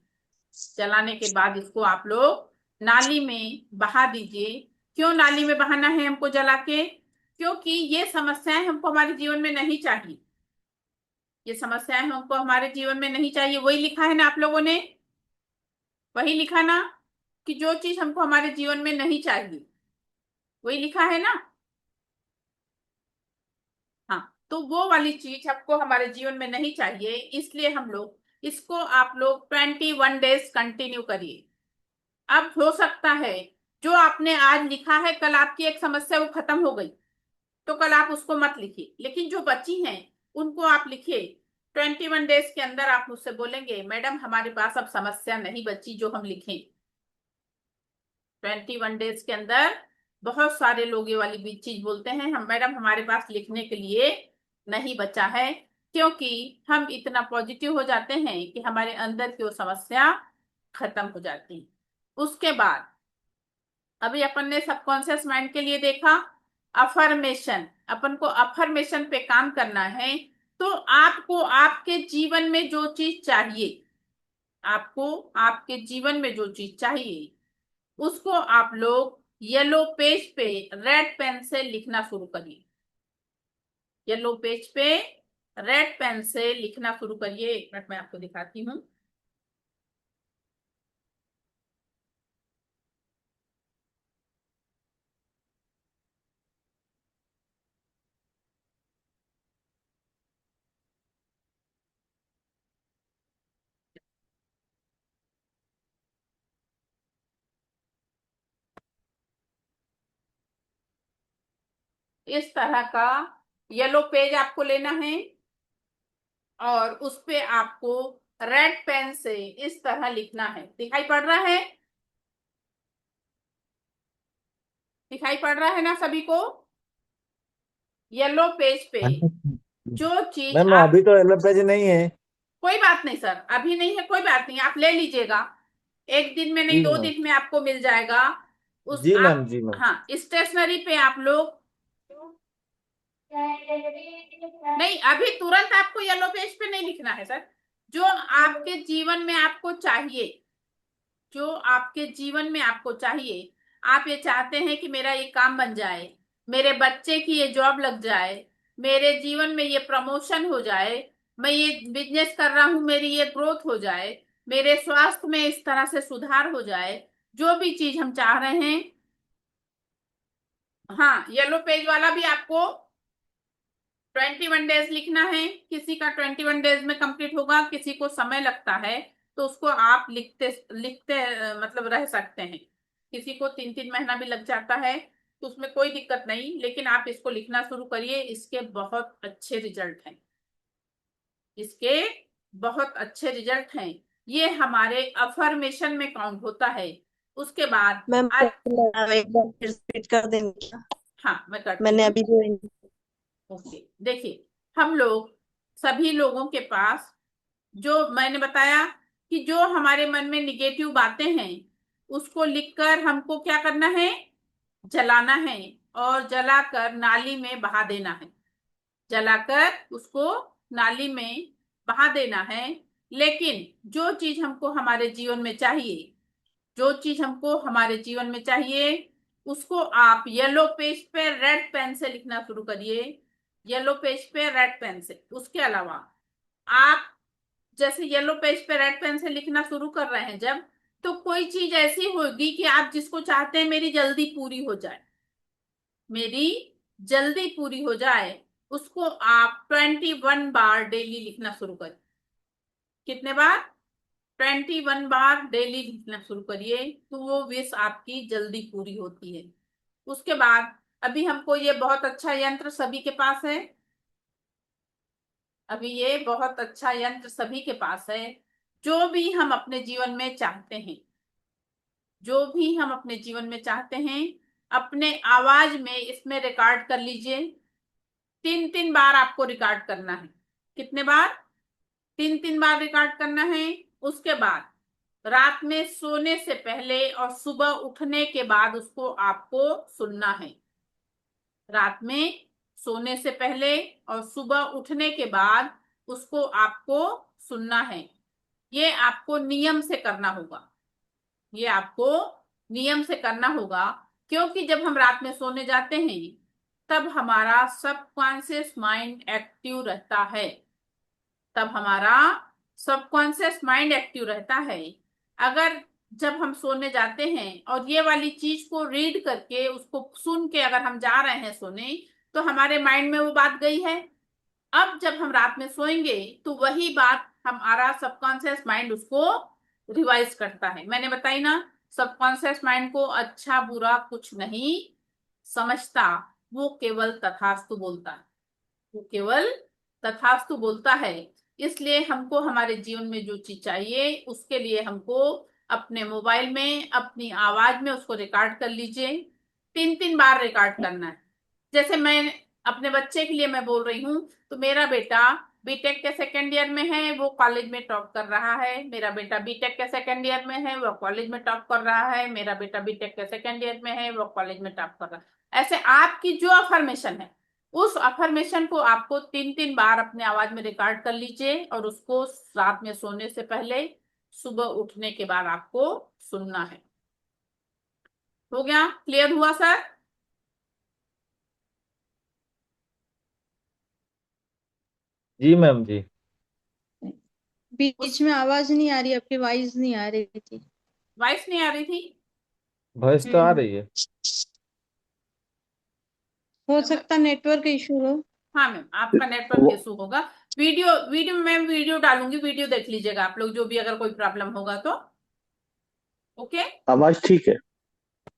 जलाने के बाद इसको आप लोग नाली में बहा दीजिए। क्यों नाली में बहाना है हमको जला के? क्योंकि ये समस्याएं हमको हमारे जीवन में नहीं चाहिए। ये समस्याएं हमको हमारे जीवन में नहीं चाहिए। वही लिखा है ना आप लोगों ने? वही लिखा ना कि जो चीज हमको हमारे जीवन में नहीं चाहिए, वही लिखा है ना? हाँ, तो वो वाली चीज हमको हमारे जीवन में नहीं चाहिए, इसलिए हम लोग इसको आप लोग 21 डेज कंटिन्यू करिए। अब हो सकता है जो आपने आज लिखा है, कल आपकी एक समस्या वो खत्म हो गई, तो कल आप उसको मत लिखिए, लेकिन जो बची हैं उनको आप लिखिए। 21 डेज के अंदर आप मुझसे बोलेंगे मैडम हमारे पास अब समस्या नहीं बची जो हम लिखें। 21 डेज के अंदर बहुत सारे लोग ये वाली भी चीज बोलते हैं, हम मैडम हमारे पास लिखने के लिए नहीं बचा है, क्योंकि हम इतना पॉजिटिव हो जाते हैं कि हमारे अंदर की वो समस्या खत्म हो जाती है। उसके बाद अभी अपन ने सबकॉन्शियस माइंड के लिए देखा अफर्मेशन। अपन को अफर्मेशन पे काम करना है। तो आपको आपके जीवन में जो चीज चाहिए, आपको आपके जीवन में जो चीज चाहिए उसको आप लोग येलो पेज पे रेड पेन से लिखना शुरू करिए। येलो पेज पे रेड पेन से लिखना शुरू करिए। एक मिनट में आपको दिखाती हूँ। इस तरह का येलो पेज आपको लेना है और उस पे आपको रेड पेन से इस तरह लिखना है। दिखाई पड़ रहा है? दिखाई पड़ रहा है ना सभी को? येलो पेज पे जो चीज मैम आप, अभी तो येलो पेज नहीं है। कोई बात नहीं सर, अभी नहीं है कोई बात नहीं, आप ले लीजिएगा। एक दिन में नहीं, जी दो मैम। दिन में आपको मिल जाएगा। उस जी मैम, आप, जी मैम। हाँ, स्टेशनरी पे आप लोग नहीं, अभी तुरंत आपको येलो पेज पे नहीं लिखना है सर। जो आपके जीवन में आपको चाहिए, जो आपके जीवन में आपको चाहिए, आप ये चाहते हैं कि मेरा ये काम बन जाए, मेरे बच्चे की ये जॉब लग जाए, मेरे जीवन में ये प्रमोशन हो जाए, मैं ये बिजनेस कर रहा हूं मेरी ये ग्रोथ हो जाए, मेरे स्वास्थ्य में इस तरह से सुधार हो जाए, जो भी चीज हम चाह रहे हैं। हाँ, येलो पेज वाला भी आपको 21 डेज लिखना है। किसी का 21 डेज में कंप्लीट होगा, किसी को समय लगता है तो उसको आप लिखते लिखते मतलब रह सकते हैं। किसी को 3-3 महीना भी लग जाता है तो उसमें कोई दिक्कत नहीं, लेकिन आप इसको लिखना शुरू करिए। इसके बहुत अच्छे रिजल्ट हैं, इसके बहुत अच्छे रिजल्ट हैं। ये हमारे अफर्मेशन में काउंट होता है। उसके बाद मैम आज, एक बार फिर रिपीट कर देंगे क्या? हाँ मैं करती मैंने हूँ। अभी जो ओके, देखिए हम लोग सभी लोगों के पास जो मैंने बताया कि जो हमारे मन में निगेटिव बातें हैं उसको लिखकर हमको क्या करना है, जलाना है और जलाकर नाली में बहा देना है। जलाकर उसको नाली में बहा देना है। लेकिन जो चीज हमको हमारे जीवन में चाहिए, जो चीज हमको हमारे जीवन में चाहिए उसको आप येलो पेज पे रेड पेन से लिखना शुरू करिए। येलो पेज पे रेड पेन से। उसके अलावा आप जैसे येलो पेज पे रेड पेन से लिखना शुरू कर रहे हैं जब, तो कोई चीज ऐसी होगी कि आप जिसको चाहते हैं मेरी जल्दी पूरी हो जाए, मेरी जल्दी पूरी हो जाए, उसको आप 21 बार डेली लिखना शुरू करें। कितने बार? 21 बार डेली लिखना शुरू करिए, तो वो विश आपकी जल्दी पूरी होती है। उसके बाद अभी हमको ये बहुत अच्छा यंत्र सभी के पास है, अभी ये बहुत अच्छा यंत्र सभी के पास है। जो भी हम अपने जीवन में चाहते हैं, जो भी हम अपने जीवन में चाहते हैं, अपने आवाज में इसमें रिकॉर्ड कर लीजिए। 3-3 बार आपको रिकॉर्ड करना है। कितने बार? 3-3 बार रिकॉर्ड करना है। उसके बाद रात में सोने से पहले और सुबह उठने के बाद उसको आपको सुनना है। रात में सोने से पहले और सुबह उठने के बाद उसको आपको सुनना है। ये आपको नियम से करना होगा, ये आपको नियम से करना होगा, क्योंकि जब हम रात में सोने जाते हैं तब हमारा सबकॉन्शियस माइंड एक्टिव रहता है, तब हमारा सबकॉन्शियस माइंड एक्टिव रहता है। अगर जब हम सोने जाते हैं और ये वाली चीज को रीड करके उसको सुन के अगर हम जा रहे हैं सोने, तो हमारे माइंड में वो बात गई है। अब जब हम रात में सोएंगे तो वही बात हमारा सबकॉन्शियस माइंड उसको रिवाइज करता है। मैंने बताई ना, सबकॉन्शियस माइंड को अच्छा बुरा कुछ नहीं समझता, वो केवल तथास्तु बोलता है, वो केवल तथास्तु बोलता है। इसलिए हमको हमारे जीवन में जो चीज चाहिए उसके लिए हमको अपने मोबाइल में अपनी आवाज में उसको रिकॉर्ड कर लीजिए। 3-3 बार रिकॉर्ड करना है। जैसे मैं अपने बच्चे के लिए मैं बोल रही हूँ, तो मेरा बेटा बीटेक के सेकेंड ईयर में है, वो कॉलेज में टॉप कर रहा है। मेरा बेटा बीटेक के सेकेंड ईयर में है, वो कॉलेज में टॉप कर रहा है। मेरा बेटा बीटेक के सेकेंड ईयर में है, वो कॉलेज में टॉप कर रहा है। ऐसे आपकी जो अफर्मेशन है, उस अफर्मेशन को आपको 3-3 बार अपने आवाज में रिकॉर्ड कर लीजिए और उसको रात में सोने से पहले सुबह उठने के बाद आपको सुनना है। हो गया? क्लियर हुआ सर? जी मैम जी। बीच में आवाज नहीं आ रही, आपकी वॉइस नहीं आ रही थी। वॉइस नहीं आ रही थी? वॉइस तो आ रही है। हो सकता नेटवर्क इशू हो। हाँ मैम, आपका नेटवर्क इशू होगा। वीडियो वीडियो में वीडियो डालूंगी, वीडियो देख लीजिएगा आप लोग, जो भी अगर कोई प्रॉब्लम होगा तो। ओके, आवाज ठीक है।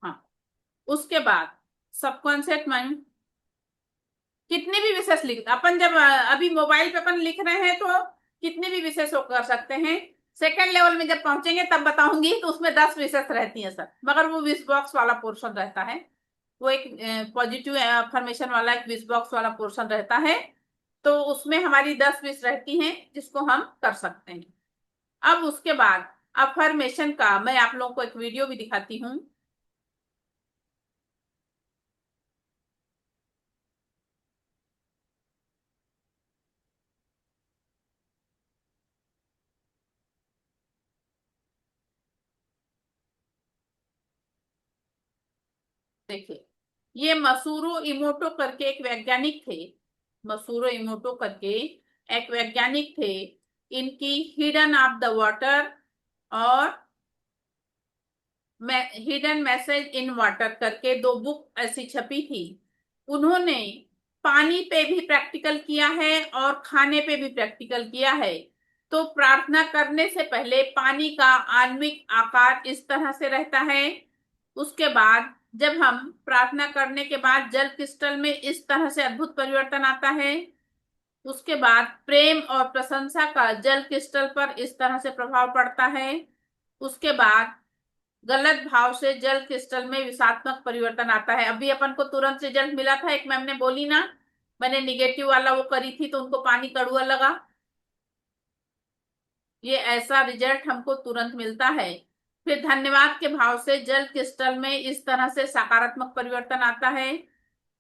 हाँ। उसके बाद सबकॉन्शियस माइंड कितने भी विशेष लिख, अपन जब अभी मोबाइल पे अपन लिख रहे हैं तो कितने भी विशेष कर सकते हैं। सेकंड लेवल में जब पहुंचेंगे तब बताऊंगी, तो उसमें 10 विशेष रहती हैं सर, मगर वो विश बॉक्स वाला पोर्शन रहता है, वो एक पॉजिटिव अफर्मेशन वाला एक विश बॉक्स वाला पोर्शन रहता है। तो उसमें हमारी 10 विश रहती हैं जिसको हम कर सकते हैं। अब उसके बाद अफर्मेशन का मैं आप लोगों को एक वीडियो भी दिखाती हूँ। देखिए, ये मसूरो इमोटो करके एक वैज्ञानिक थे, मसूरो इमोटो करके एक वैज्ञानिक थे। इनकी हिडन ऑफ द वाटर और हिडन मैसेज इन वाटर करके 2 बुक ऐसी छपी थी। उन्होंने पानी पे भी प्रैक्टिकल किया है और खाने पे भी प्रैक्टिकल किया है। तो प्रार्थना करने से पहले पानी का आणविक आकार इस तरह से रहता है। उसके बाद जब हम प्रार्थना करने के बाद जल क्रिस्टल में इस तरह से अद्भुत परिवर्तन आता है। उसके बाद प्रेम और प्रशंसा का जल क्रिस्टल पर इस तरह से प्रभाव पड़ता है। उसके बाद गलत भाव से जल क्रिस्टल में विषात्मक परिवर्तन आता है। अभी अपन को तुरंत रिजल्ट मिला था, एक मैम ने बोली ना, मैंने निगेटिव वाला वो करी थी तो उनको पानी कड़वा लगा। ये ऐसा रिजल्ट हमको तुरंत मिलता है। फिर धन्यवाद के भाव से जल क्रिस्टल में इस तरह से सकारात्मक परिवर्तन आता है।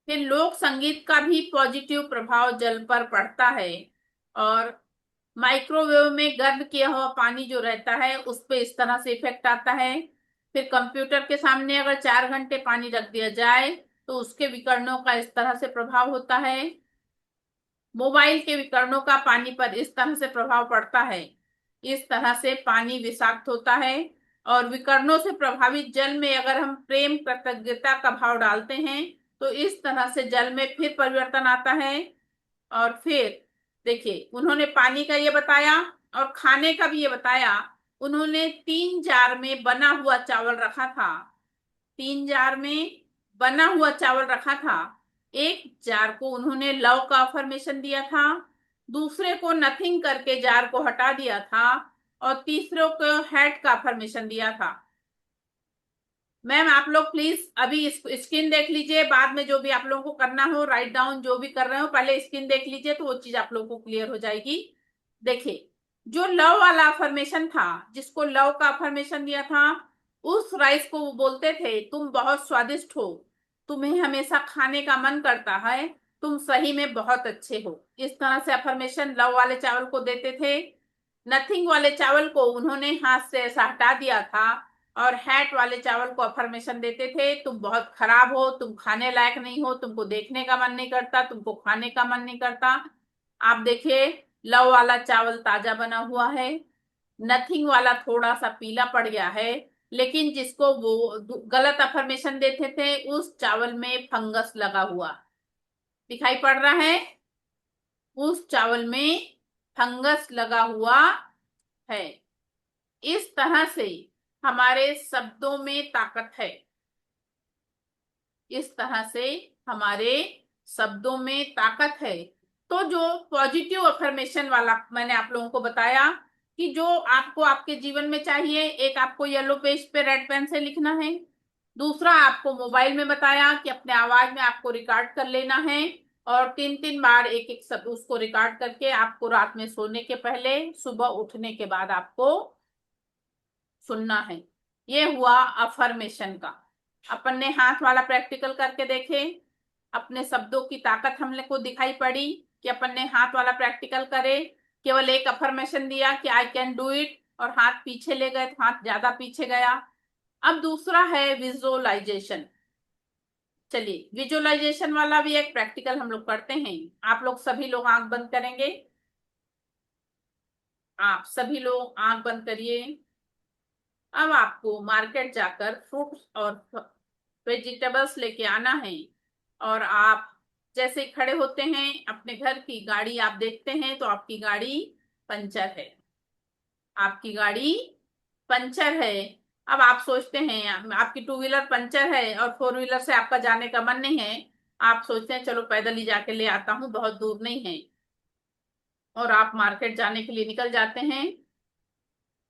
फिर लोक संगीत का भी पॉजिटिव प्रभाव जल पर पड़ता है। और माइक्रोवेव में गर्म किया हुआ पानी जो रहता है उस पे इस तरह से इफेक्ट आता है। फिर कंप्यूटर के सामने अगर 4 घंटे पानी रख दिया जाए तो उसके विकर्णों का इस तरह से प्रभाव होता है। मोबाइल के विकिरणों का पानी पर इस तरह से प्रभाव पड़ता है, इस तरह से पानी विषाक्त होता है। और विकिरणों से प्रभावित जल में अगर हम प्रेम कृतज्ञता का भाव डालते हैं तो इस तरह से जल में फिर परिवर्तन आता है। और फिर देखिए, उन्होंने पानी का ये बताया और खाने का भी ये बताया। उन्होंने 3 जार में बना हुआ चावल रखा था, 3 जार में बना हुआ चावल रखा था। एक जार को उन्होंने लव का अफर्मेशन दिया था, दूसरे को नथिंग करके जार को हटा दिया था, और तीसरे को हैट का अफर्मेशन दिया था। मैम आप लोग प्लीज अभी स्क्रीन देख लीजिए, बाद में जो भी आप लोगों को करना हो राइट डाउन जो भी कर रहे हो पहले स्क्रीन देख लीजिए तो वो चीज आप लोगों को क्लियर हो जाएगी। देखिए, जो लव वाला अफर्मेशन था, जिसको लव का अफर्मेशन दिया था, उस राइस को वो बोलते थे तुम बहुत स्वादिष्ट हो, तुम्हें हमेशा खाने का मन करता है, तुम सही में बहुत अच्छे हो। इस तरह से अफर्मेशन लव वाले चावल को देते थे। नथिंग वाले चावल को उन्होंने हाथ से ऐसा हटा दिया था और हैट वाले चावल को अफर्मेशन देते थे तुम बहुत खराब हो, तुम खाने लायक नहीं हो, तुमको देखने का मन नहीं करता, तुमको खाने का मन नहीं करता। आप देखिए, लव वाला चावल ताजा बना हुआ है, नथिंग वाला थोड़ा सा पीला पड़ गया है, लेकिन जिसको वो गलत अफर्मेशन देते थे उस चावल में फंगस लगा हुआ दिखाई पड़ रहा है, उस चावल में फंगस लगा हुआ है। इस तरह से हमारे शब्दों में ताकत है, इस तरह से हमारे शब्दों में ताकत है। तो जो पॉजिटिव अफर्मेशन वाला मैंने आप लोगों को बताया कि जो आपको आपके जीवन में चाहिए, एक आपको येलो पेज पे रेड पेन से लिखना है, दूसरा आपको मोबाइल में बताया कि अपने आवाज में आपको रिकॉर्ड कर लेना है और 3-3 बार एक एक शब्द उसको रिकॉर्ड करके आपको रात में सोने के पहले सुबह उठने के बाद आपको सुनना है। ये हुआ अफर्मेशन का। अपन ने हाथ वाला प्रैक्टिकल करके देखे, अपने शब्दों की ताकत हमने को दिखाई पड़ी कि अपन ने हाथ वाला प्रैक्टिकल करे, केवल एक अफर्मेशन दिया कि आई कैन डू इट और हाथ पीछे ले गए, हाथ ज्यादा पीछे गया। अब दूसरा है विजुअलाइजेशन। चलिए, विजुअलाइजेशन वाला भी एक प्रैक्टिकल हम लोग करते हैं। आप लोग सभी लोग आंख बंद करेंगे, आप सभी लोग आंख बंद करिए। अब आपको मार्केट जाकर फ्रूट्स और वेजिटेबल्स लेके आना है और आप जैसे खड़े होते हैं अपने घर की गाड़ी आप देखते हैं तो आपकी गाड़ी पंचर है, आपकी गाड़ी पंचर है। अब आप सोचते हैं आपकी 2 व्हीलर पंचर है और 4 व्हीलर से आपका जाने का मन नहीं है, आप सोचते हैं चलो पैदल ही जाके ले आता हूँ, बहुत दूर नहीं है, और आप मार्केट जाने के लिए निकल जाते हैं।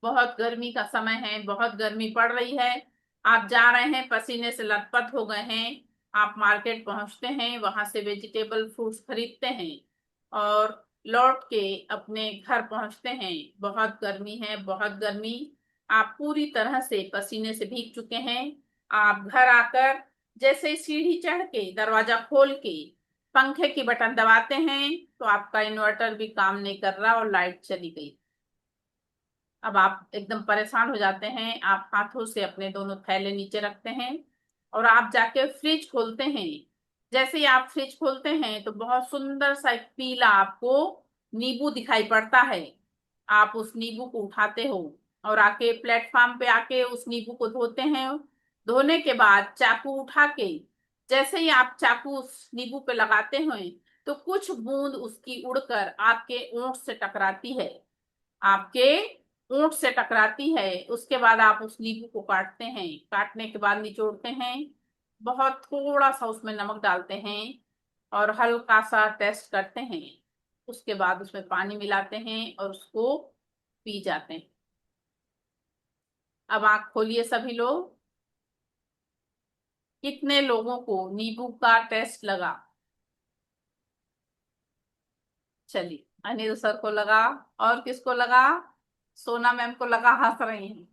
बहुत गर्मी का समय है, बहुत गर्मी पड़ रही है, आप जा रहे हैं, पसीने से लथपथ हो गए हैं, आप मार्केट पहुंचते हैं, वहां से वेजिटेबल फ्रूट्स खरीदते हैं और लौट के अपने घर पहुंचते हैं। बहुत गर्मी है, बहुत गर्मी, आप पूरी तरह से पसीने से भीग चुके हैं। आप घर आकर जैसे सीढ़ी चढ़ के दरवाजा खोल के पंखे की बटन दबाते हैं तो आपका इन्वर्टर भी काम नहीं कर रहा और लाइट चली गई। अब आप एकदम परेशान हो जाते हैं, आप हाथों से अपने दोनों थैले नीचे रखते हैं और आप जाके फ्रिज खोलते हैं। जैसे ही आप फ्रिज खोलते हैं तो बहुत सुंदर सा एक पीला आपको नींबू दिखाई पड़ता है। आप उस नींबू को उठाते हो और आके प्लेटफॉर्म पे आके उस नींबू को धोते हैं। धोने के बाद चाकू उठा के जैसे ही आप चाकू उस नींबू पे लगाते हैं तो कुछ बूंद उसकी उड़कर आपके ओंठ से टकराती है, आपके ऊंट से टकराती है। उसके बाद आप उस नींबू को काटते हैं, काटने के बाद निचोड़ते हैं, बहुत थोड़ा सा उसमें नमक डालते हैं और हल्का सा टेस्ट करते हैं। उसके बाद उसमें पानी मिलाते हैं और उसको पी जाते हैं। अब आंख खोलिए सभी लोग, कितने लोगों को नींबू का टेस्ट लगा? चलिए, अनिल सर को लगा, और किसको लगा? सोना मैम को लगा, हंस रही हैं।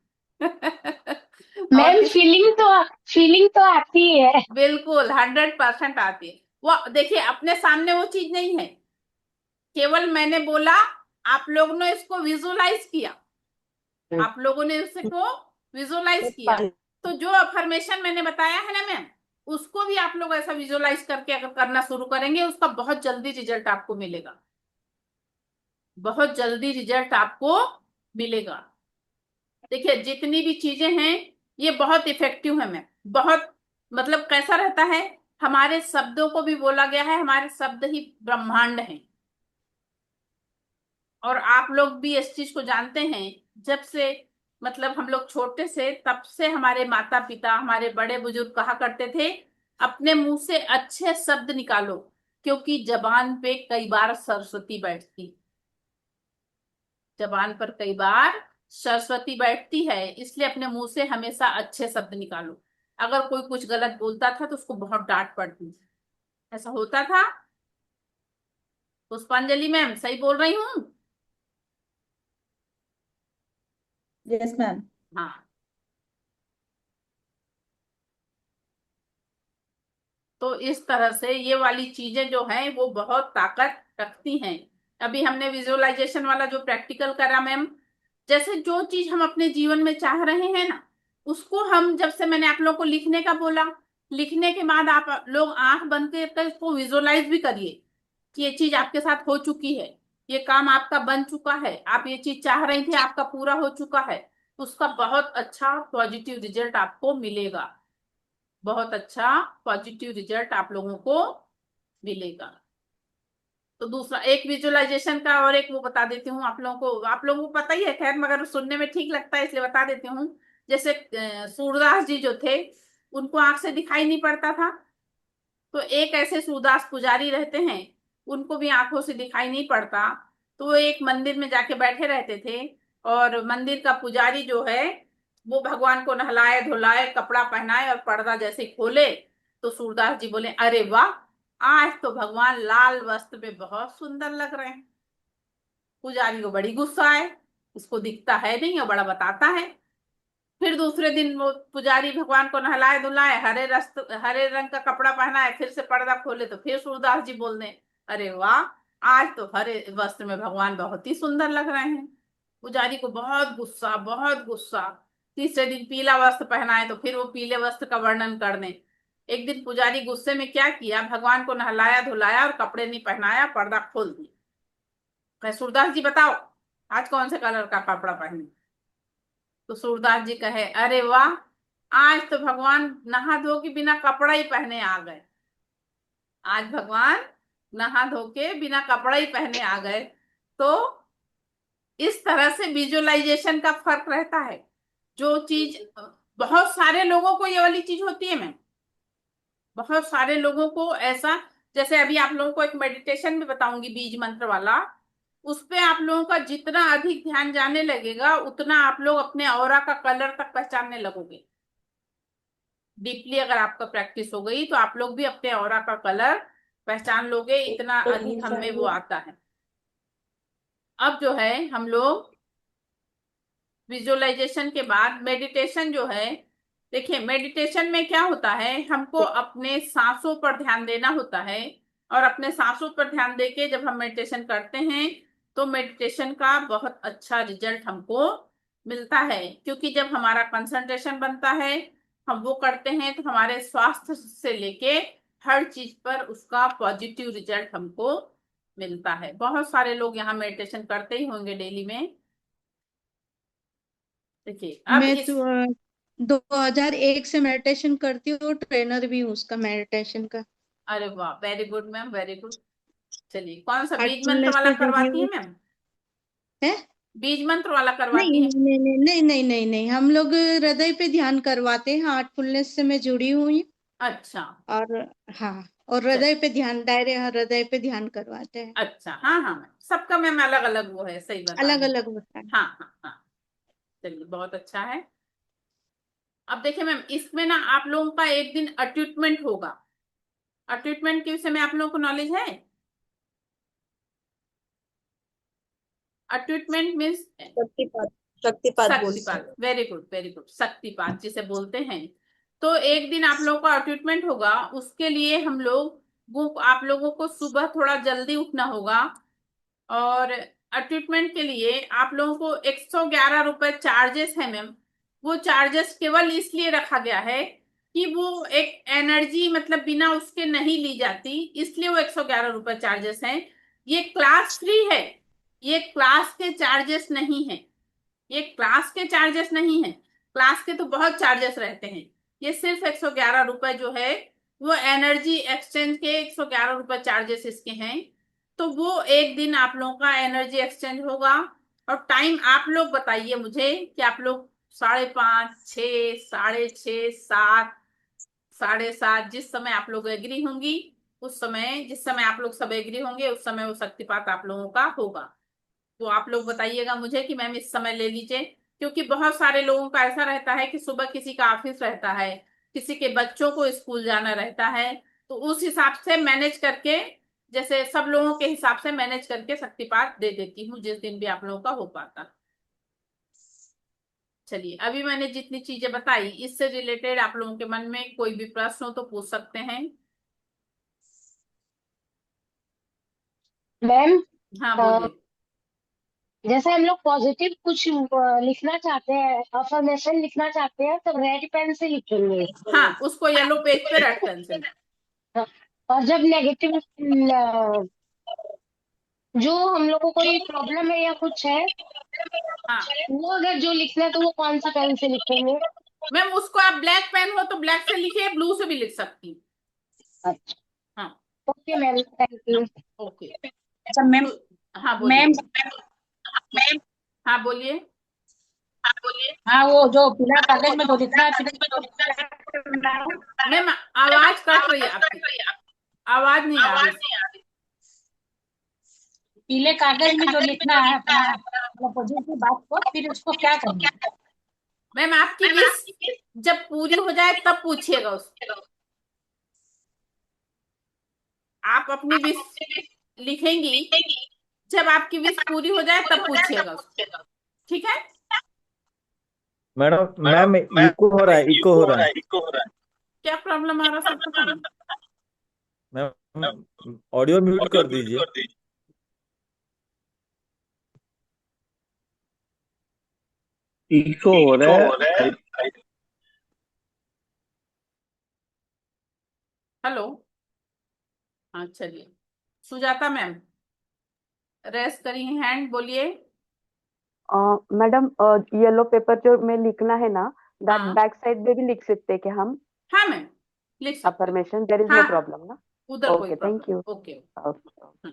मैम फीलिंग तो आती है। बिल्कुल 100% आती है। वो देखिए, अपने सामने वो चीज नहीं है, केवल मैंने बोला, आप लोगों ने इसको विजुअलाइज किया, आप लोगों ने इसको विजुअलाइज किया। तो जो अफर्मेशन मैंने बताया है ना मैम, उसको भी आप लोग ऐसा विजुअलाइज करके अगर करना शुरू करेंगे, उसका बहुत जल्दी रिजल्ट आपको मिलेगा, बहुत जल्दी रिजल्ट आपको मिलेगा। देखिए जितनी भी चीजें हैं ये बहुत इफेक्टिव है मैम, बहुत मतलब कैसा रहता है, हमारे शब्दों को भी बोला गया है, हमारे शब्द ही ब्रह्मांड हैं। और आप लोग भी इस चीज को जानते हैं, जब से मतलब हम लोग छोटे से, तब से हमारे माता पिता, हमारे बड़े बुजुर्ग कहा करते थे, अपने मुंह से अच्छे शब्द निकालो, क्योंकि जबान पे कई बार सरस्वती बैठती, जबान पर कई बार सरस्वती बैठती है, इसलिए अपने मुंह से हमेशा अच्छे शब्द निकालो। अगर कोई कुछ गलत बोलता था तो उसको बहुत डांट पड़ती थी, ऐसा होता था। पुष्पांजलि मैम सही बोल रही हूँ? Yes ma'am. हाँ। तो इस तरह से ये वाली चीजें जो हैं वो बहुत ताकत रखती हैं। अभी हमने विजुअलाइजेशन वाला जो प्रैक्टिकल करा मैम, जैसे जो चीज हम अपने जीवन में चाह रहे हैं ना, उसको हम, जब से मैंने आप लोग को लिखने का बोला, लिखने के बाद आप लोग आंख बंद करके इसको विजुअलाइज भी करिए कि ये चीज आपके साथ हो चुकी है, ये काम आपका बन चुका है, आप ये चीज चाह रही थी, आपका पूरा हो चुका है। उसका बहुत अच्छा पॉजिटिव रिजल्ट आपको मिलेगा, बहुत अच्छा पॉजिटिव रिजल्ट आप लोगों को मिलेगा। तो दूसरा एक विजुअलाइजेशन का और एक वो बता देती हूँ आप लोगों को, आप लोगों को पता ही है खैर, मगर सुनने में ठीक लगता है इसलिए बता देती हूँ। जैसे सूरदास जी जो थे, उनको आंख से दिखाई नहीं पड़ता था, तो एक ऐसे सूरदास पुजारी रहते हैं, उनको भी आंखों से दिखाई नहीं पड़ता, तो वो एक मंदिर में जाके बैठे रहते थे, और मंदिर का पुजारी जो है वो भगवान को नहलाए धुलाए, कपड़ा पहनाए, और पर्दा जैसे खोले तो सूरदास जी बोले, अरे वाह, आज तो भगवान लाल वस्त्र में बहुत सुंदर लग रहे हैं। पुजारी को बड़ी गुस्सा है, इसको दिखता है नहीं और बड़ा बताता है। फिर दूसरे दिन वो पुजारी भगवान को नहलाए धुलाए, हरे रंग का कपड़ा पहनाए, फिर से पर्दा खोले तो फिर सूरदास जी बोल दें, अरे वाह, आज तो हरे वस्त्र में भगवान बहुत ही सुंदर लग रहे हैं। पुजारी को बहुत गुस्सा, बहुत गुस्सा। तीसरे दिन पीला वस्त्र पहनाए तो फिर वो पीले वस्त्र का वर्णन कर दें। एक दिन पुजारी गुस्से में क्या किया, भगवान को नहलाया धुलाया और कपड़े नहीं पहनाया, पर्दा खोल दिया। कहे, सूरदास जी बताओ आज कौन से कलर का कपड़ा पहने? तो सूरदास जी कहे, अरे वाह, आज तो भगवान नहा धो के बिना कपड़ा ही पहने आ गए, आज भगवान नहा धो के बिना कपड़ा ही पहने आ गए। तो इस तरह से विजुअलाइजेशन का फर्क रहता है। जो चीज बहुत सारे लोगों को ये वाली चीज होती है मैम, बहुत सारे लोगों को ऐसा, जैसे अभी आप लोगों को एक मेडिटेशन भी बताऊंगी बीज मंत्र वाला, उस पे आप लोगों का जितना अधिक ध्यान जाने लगेगा, उतना आप लोग अपने ऑरा का कलर तक पहचानने लगोगे। डीपली अगर आपका प्रैक्टिस हो गई तो आप लोग भी अपने ऑरा का कलर पहचान लोगे, इतना अधिक हम में वो आता है। अब जो है हम लोग विजुअलाइजेशन के बाद मेडिटेशन जो है, देखिए मेडिटेशन में क्या होता है, हमको अपने सांसों पर ध्यान देना होता है, और अपने सांसों पर ध्यान देके जब हम मेडिटेशन करते हैं तो मेडिटेशन का बहुत अच्छा रिजल्ट हमको मिलता है, क्योंकि जब हमारा कंसंट्रेशन बनता है, हम वो करते हैं, तो हमारे स्वास्थ्य से लेके हर चीज पर उसका पॉजिटिव रिजल्ट हमको मिलता है। बहुत सारे लोग यहाँ मेडिटेशन करते ही होंगे डेली में। देखिए अब मैं इस तो 2001 से मेडिटेशन करती हूँ, ट्रेनर भी हूँ उसका मेडिटेशन का। अरे वाह, very good ma'am, very good. चलिए कौन सा बीज मंत्र हार्टफुलनेस वाला से जुड़ी करवाती है हुई मैम? है। बीज मंत्र वाला करवाती नहीं है? नहीं नहीं नहीं नहीं नहीं नहीं, हम लोग हृदय पे ध्यान करवाते हैं, हार्टफुलनेस से मैं जुड़ी हुई हूँ। अच्छा। और हाँ, और चल हृदय पे ध्यान, डायरेक्ट हृदय पे ध्यान करवाते हैं। अच्छा, हाँ हाँ मैम, सबका मैम अलग अलग वो है, सही बता अलग रही हैं। अलग होता है। हाँ हाँ हाँ, चलिए बहुत अच्छा है। अब देखिए मैम, इसमें ना आप लोगों का एक दिन अट्यूटमेंट होगा। अट्यूटमेंट के विषय में आप लोगों को नॉलेज है? अट्यूटमेंट मीन्स शक्तिपात, शक्तिपात बोलते हैं। शक्तिपात, वेरी गुड वेरी गुड, शक्तिपात जिसे बोलते हैं। तो एक दिन आप लोगों का अट्यूटमेंट होगा, उसके लिए हम लोग वो आप लोगों को सुबह थोड़ा जल्दी उठना होगा, और अट्यूटमेंट के लिए आप लोगों को 111 रुपए चार्जेस है मैम। वो चार्जेस केवल इसलिए रखा गया है कि वो एक एनर्जी मतलब बिना उसके नहीं ली जाती, इसलिए वो 111 रुपए चार्जेस हैं। ये क्लास फ्री है, ये क्लास के चार्जेस नहीं है, ये क्लास के चार्जेस नहीं है। क्लास के तो बहुत चार्जेस रहते हैं, ये सिर्फ 111 रुपए जो है वो एनर्जी एक्सचेंज के 111 रुपए चार्जेस इसके हैं। तो वो एक दिन आप लोगों का एनर्जी एक्सचेंज होगा। और टाइम आप लोग बताइए मुझे कि आप लोग 5:30, 6, 6:30, 7, 7:30, जिस समय आप लोग एग्री होंगी उस समय, जिस समय आप लोग सब एग्री होंगे उस समय वो शक्तिपात आप लोगों का होगा। तो आप लोग बताइएगा मुझे कि मैम इस समय ले लीजिए, क्योंकि बहुत सारे लोगों का ऐसा रहता है कि सुबह किसी का ऑफिस रहता है, किसी के बच्चों को स्कूल जाना रहता है, तो उस हिसाब से मैनेज करके, जैसे सब लोगों के हिसाब से मैनेज करके शक्तिपात दे देती हूँ जिस दिन भी आप लोगों का हो पाता। चलिए, अभी मैंने जितनी चीजें बताई इससे रिलेटेड आप लोगों के मन में कोई भी प्रश्न हो तो पूछ सकते हैं। मैम, हाँ अ, बोलिए। जैसे हम लोग पॉजिटिव कुछ लिखना चाहते हैं, अफर्मेशन लिखना चाहते हैं, तो रेड पेन से लिखेंगे। हाँ, उसको येलो पेज पे रेड पेन से। हाँ, और जब नेगेटिव जो हम लोग को कोई प्रॉब्लम है या कुछ है, हाँ वो अगर जो लिखना है तो वो कौन सा पेन से लिखेंगे? मैम, उसको आप ब्लैक पेन हो तो ब्लैक से लिखिए, ब्लू से भी लिख सकती हैं। अच्छा, हाँ okay ma'am, thank you. Okay. अच्छा मैम, तो हाँ बोलिए। मैम, हाँ बोलिए। हाँ वो जो पीला कागज में जो लिखना है पीला मैम आवाज कट रही है आपकी, आवाज नहीं आ रही। पीले कागज में जो लिखना है अपना मतलब पॉजिटिव बात को, फिर उसको क्या करना है? मैम आपकी विश जब पूरी हो जाए तब पूछिएगा उसको। आप अपनी विश लिखेंगी, जब आपकी विश पूरी हो जाए तब पूछिएगा उसको, ठीक है? मैडम मैम इको हो रहा है, इको हो रहा है क्या प्रॉब्लम आ रहा सर, पता नहीं। मैम। ऑडियो म्यूट कर दीजिए। इको हो रहा है। हेलो, हाँ चलिए। सुजाता मैम रेस करी हैंड, बोलिए। मैडम, येलो पेपर जो में लिखना है ना, दैट हाँ बैक साइड में भी लिख सकते हैं क्या हम? हाँ मैम लिख सकते हैं। अफर्मेशन, देयर इज नो हाँ हाँ, प्रॉब्लम ना? उधर कोई okay, thank you. Problem. Okay. Okay.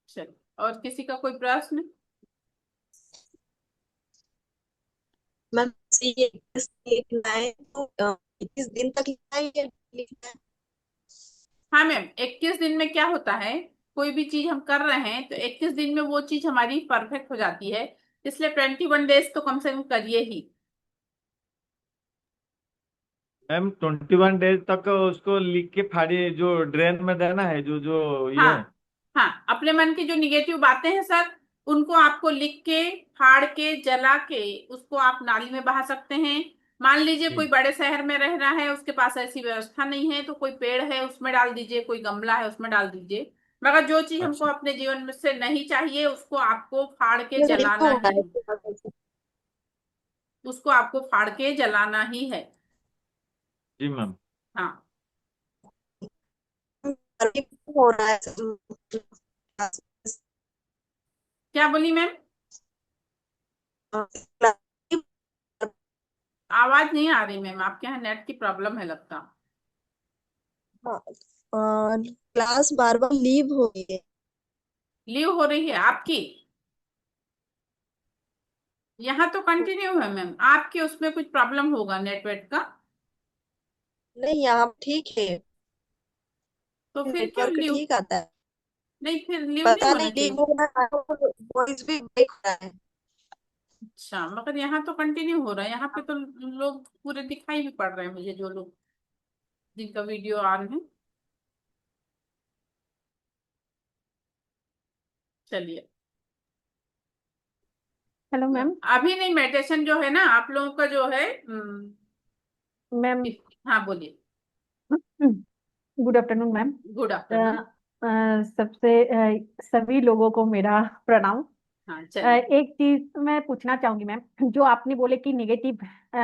चलिए, और किसी का कोई प्रश्न? मैम ये लिखना है तो 21 दिन तक लिखना है या लिखना है? हाँ मैम, 21 दिन में क्या होता है, कोई भी चीज हम कर रहे हैं तो 21 दिन में वो चीज हमारी परफेक्ट हो जाती है, इसलिए 21 डेज तो कम से कम करिए ही। मैम 21 डेज तक उसको लिख के फाड़िए, जो ड्रेन में देना है, जो जो ये हाँ हाँ, अपने मन की जो निगेटिव बातें हैं सर, उनको आपको लिख के, फाड़ के, जला के उसको आप नाली में बहा सकते हैं। मान लीजिए कोई जी। बड़े शहर में रह रहा है, उसके पास ऐसी व्यवस्था नहीं है, तो कोई पेड़ है उसमें डाल दीजिए, कोई गमला है उसमें डाल दीजिए। मगर जो चीज हमको अच्छा अपने जीवन में से नहीं चाहिए उसको आपको फाड़ के ये जलाना हो रहा ही, है उसको आपको फाड़ के जलाना ही है। जी मैम। हाँ हो रहा है क्या बोली मैम? आवाज नहीं आ रही मैम, आपके यहाँ नेट की प्रॉब्लम है लगता। क्लास बार बार लीव हो गई है। लीव हो रही है आपकी? यहाँ तो कंटिन्यू है मैम, आपके उसमें कुछ प्रॉब्लम होगा नेटवर्क का। नहीं यहाँ ठीक है, तो फिर क्यों नेटवर्क लीव? ठीक आता है। नहीं, फिर लीव नहीं पता होना नहीं लीव चाहिए। हो रहा है, वॉइस भी ब्रेक हो रहा है। अच्छा, मगर यहाँ तो कंटिन्यू हो रहा है, यहाँ पे तो लोग पूरे दिखाई भी पड़ रहे हैं मुझे, जो लोग जिनका वीडियो ऑन है। चलिए, हेलो मैम। अभी नहीं, मेडिटेशन जो है ना आप लोगों का जो है मैम, हाँ बोलिए। Good afternoon ma'am. Good afternoon. सभी लोगों को मेरा प्रणाम। हाँ चलिए। एक चीज मैं पूछना चाहूंगी मैम, जो आपने बोले कि नेगेटिव